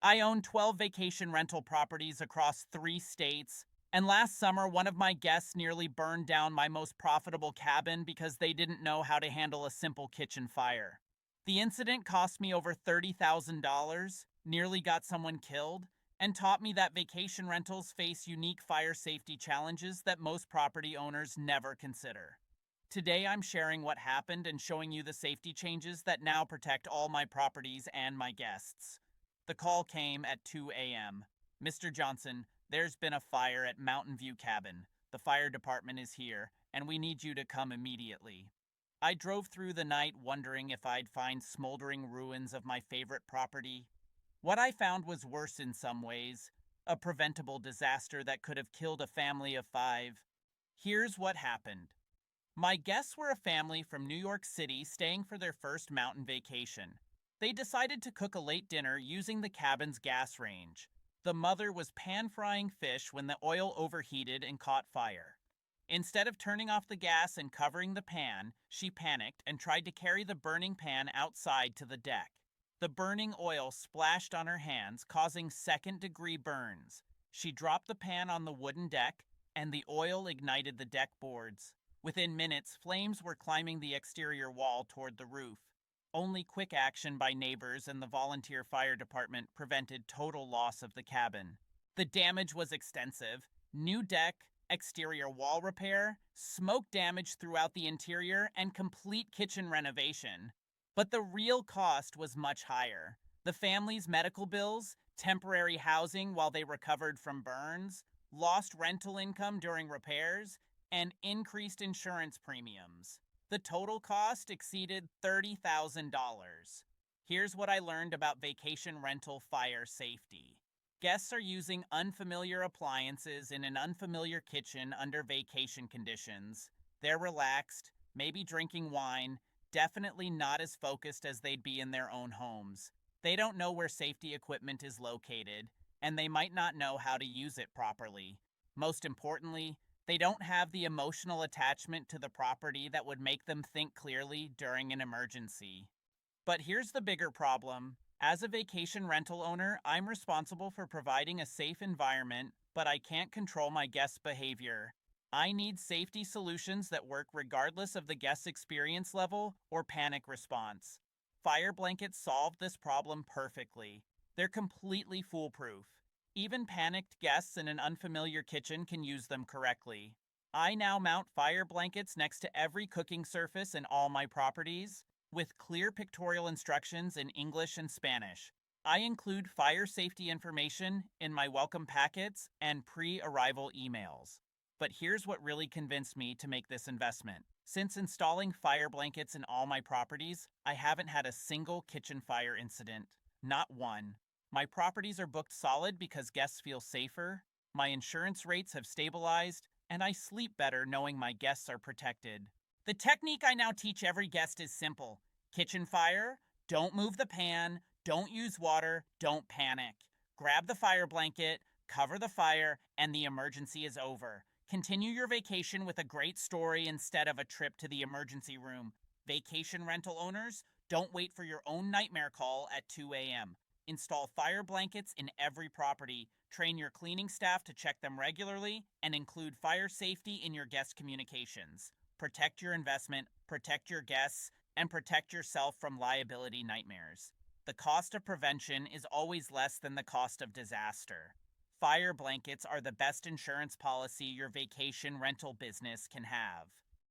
I own 12 vacation rental properties across 3 states, and last summer, one of my guests nearly burned down my most profitable cabin because they didn't know how to handle a simple kitchen fire. The incident cost me over $30,000, nearly got someone killed, and taught me that vacation rentals face unique fire safety challenges that most property owners never consider. Today, I'm sharing what happened and showing you the safety changes that now protect all my properties and my guests. The call came at 2 a.m. Mr. Johnson, there's been a fire at Mountain View Cabin. The fire department is here, and we need you to come immediately. I drove through the night wondering if I'd find smoldering ruins of my favorite property. What I found was worse in some ways, a preventable disaster that could have killed a family of 5. Here's what happened. My guests were a family from New York City staying for their first mountain vacation. They decided to cook a late dinner using the cabin's gas range. The mother was pan frying fish when the oil overheated and caught fire. Instead of turning off the gas and covering the pan, she panicked and tried to carry the burning pan outside to the deck. The burning oil splashed on her hands, causing second-degree burns. She dropped the pan on the wooden deck, and the oil ignited the deck boards. Within minutes, flames were climbing the exterior wall toward the roof. Only quick action by neighbors and the volunteer fire department prevented total loss of the cabin. The damage was extensive: new deck, exterior wall repair, smoke damage throughout the interior, and complete kitchen renovation. But the real cost was much higher. The family's medical bills, temporary housing while they recovered from burns, lost rental income during repairs, and increased insurance premiums. The total cost exceeded $30,000. Here's what I learned about vacation rental fire safety. Guests are using unfamiliar appliances in an unfamiliar kitchen under vacation conditions. They're relaxed, maybe drinking wine, definitely not as focused as they'd be in their own homes. They don't know where safety equipment is located, and they might not know how to use it properly. Most importantly, they don't have the emotional attachment to the property that would make them think clearly during an emergency. But here's the bigger problem. As a vacation rental owner, I'm responsible for providing a safe environment, but I can't control my guests' behavior. I need safety solutions that work regardless of the guest's experience level or panic response. Fire blankets solved this problem perfectly. They're completely foolproof. Even panicked guests in an unfamiliar kitchen can use them correctly. I now mount fire blankets next to every cooking surface in all my properties, with clear pictorial instructions in English and Spanish. I include fire safety information in my welcome packets and pre-arrival emails. But here's what really convinced me to make this investment. Since installing fire blankets in all my properties, I haven't had a single kitchen fire incident. Not one. My properties are booked solid because guests feel safer, my insurance rates have stabilized, and I sleep better knowing my guests are protected. The technique I now teach every guest is simple. Kitchen fire, don't move the pan, don't use water, don't panic. Grab the fire blanket, cover the fire, and the emergency is over. Continue your vacation with a great story instead of a trip to the emergency room. Vacation rental owners, don't wait for your own nightmare call at 2 a.m. Install fire blankets in every property. Train your cleaning staff to check them regularly, and include fire safety in your guest communications. Protect your investment, protect your guests, and protect yourself from liability nightmares. The cost of prevention is always less than the cost of disaster. Fire blankets are the best insurance policy your vacation rental business can have.